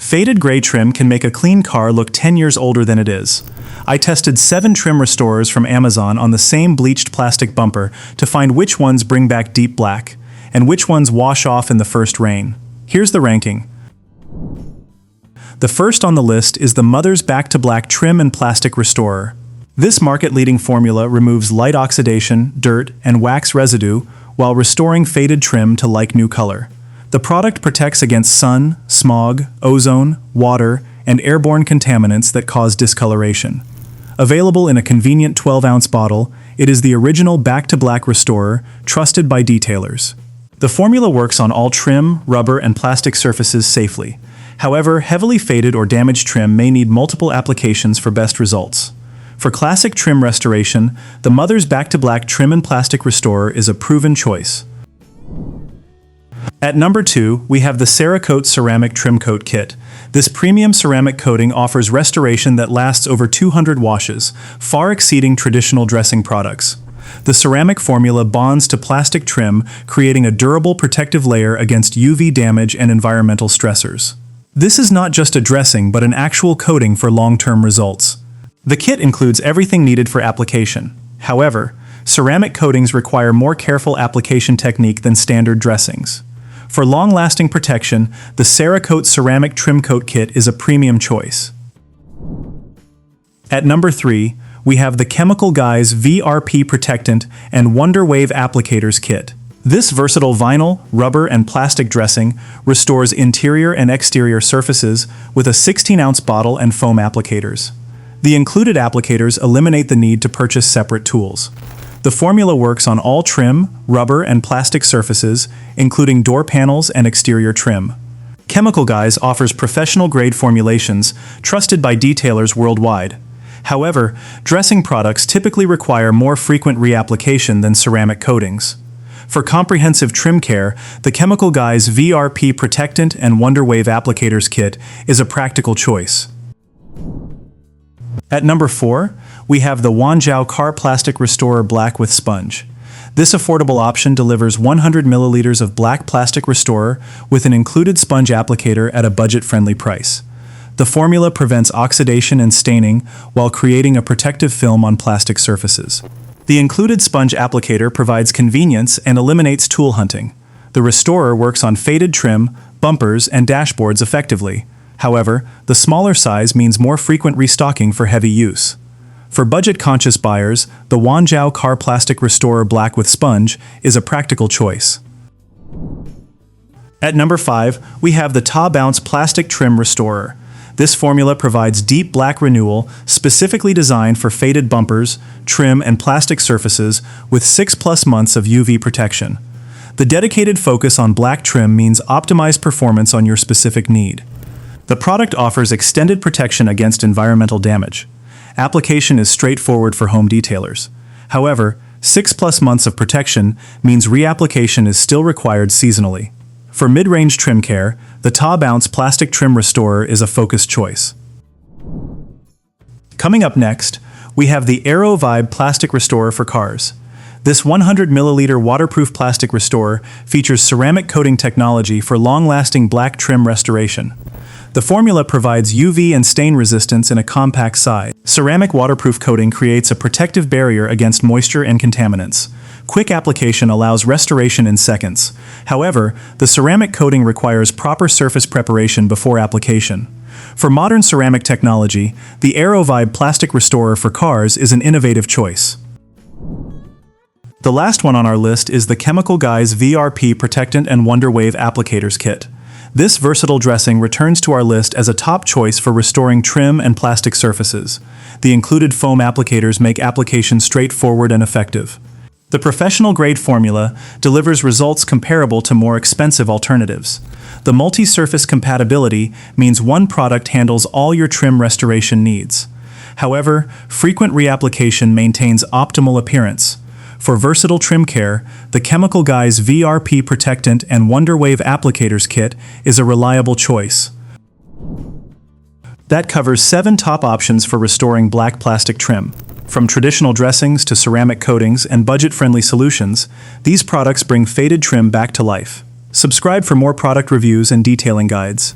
Faded gray trim can make a clean car look 10 years older than it is. I tested 7 trim restorers from Amazon on the same bleached plastic bumper to find which ones bring back deep black, and which ones wash off in the first rain. Here's the ranking. The first on the list is the Mother's Back to Black Trim and Plastic Restorer. This market-leading formula removes light oxidation, dirt, and wax residue while restoring faded trim to like new color. The product protects against sun, smog, ozone, water, and airborne contaminants that cause discoloration. Available in a convenient 12-ounce bottle, it is the original Back to Black restorer, trusted by detailers. The formula works on all trim, rubber, and plastic surfaces safely. However, heavily faded or damaged trim may need multiple applications for best results. For classic trim restoration, the Mother's Back to Black Trim and Plastic Restorer is a proven choice. At number 2, we have the CERAKOTE Ceramic Trim Coat Kit. This premium ceramic coating offers restoration that lasts over 200 washes, far exceeding traditional dressing products. The ceramic formula bonds to plastic trim, creating a durable protective layer against UV damage and environmental stressors. This is not just a dressing but an actual coating for long-term results. The kit includes everything needed for application. However, ceramic coatings require more careful application technique than standard dressings. For long-lasting protection, the CERAKOTE Ceramic Trim Coat Kit is a premium choice. At number 3, we have the Chemical Guys VRP Protectant and WonderWave Applicators Kit. This versatile vinyl, rubber, and plastic dressing restores interior and exterior surfaces with a 16-ounce bottle and foam applicators. The included applicators eliminate the need to purchase separate tools. The formula works on all trim, rubber, and plastic surfaces, including door panels and exterior trim. Chemical Guys offers professional-grade formulations trusted by detailers worldwide. However, dressing products typically require more frequent reapplication than ceramic coatings. For comprehensive trim care, the Chemical Guys VRP Protectant and WonderWave Applicators Kit is a practical choice. At number 4, we have the WANJAO Car Plastic Restorer Black with Sponge. This affordable option delivers 100 milliliters of black plastic restorer with an included sponge applicator at a budget-friendly price. The formula prevents oxidation and staining while creating a protective film on plastic surfaces. The included sponge applicator provides convenience and eliminates tool hunting. The restorer works on faded trim, bumpers, and dashboards effectively. However, the smaller size means more frequent restocking for heavy use. For budget-conscious buyers, the WANJAO Car Plastic Restorer Black with Sponge is a practical choice. At number 5, we have the TABOUNTS Plastic Trim Restorer. This formula provides deep black renewal specifically designed for faded bumpers, trim, and plastic surfaces with 6+ months of UV protection. The dedicated focus on black trim means optimized performance on your specific need. The product offers extended protection against environmental damage. Application is straightforward for home detailers. However, 6+ months of protection means reapplication is still required seasonally. For mid-range trim care, the TABOUNTS Plastic Trim Restorer is a focused choice. Coming up next, we have the AAROVIBE Plastic Restorer for cars. This 100 milliliter waterproof plastic restorer features ceramic coating technology for long-lasting black trim restoration. The formula provides UV and stain resistance in a compact size. Ceramic waterproof coating creates a protective barrier against moisture and contaminants. Quick application allows restoration in seconds. However, the ceramic coating requires proper surface preparation before application. For modern ceramic technology, the AAROVIBE Plastic Restorer for cars is an innovative choice. The last one on our list is the Chemical Guys VRP Protectant and WonderWave Applicators Kit. This versatile dressing returns to our list as a top choice for restoring trim and plastic surfaces. The included foam applicators make application straightforward and effective. The professional-grade formula delivers results comparable to more expensive alternatives. The multi-surface compatibility means one product handles all your trim restoration needs. However, frequent reapplication maintains optimal appearance. For versatile trim care, the Chemical Guys VRP Protectant and WonderWave Applicators Kit is a reliable choice. That covers 7 top options for restoring black plastic trim. From traditional dressings to ceramic coatings and budget-friendly solutions, these products bring faded trim back to life. Subscribe for more product reviews and detailing guides.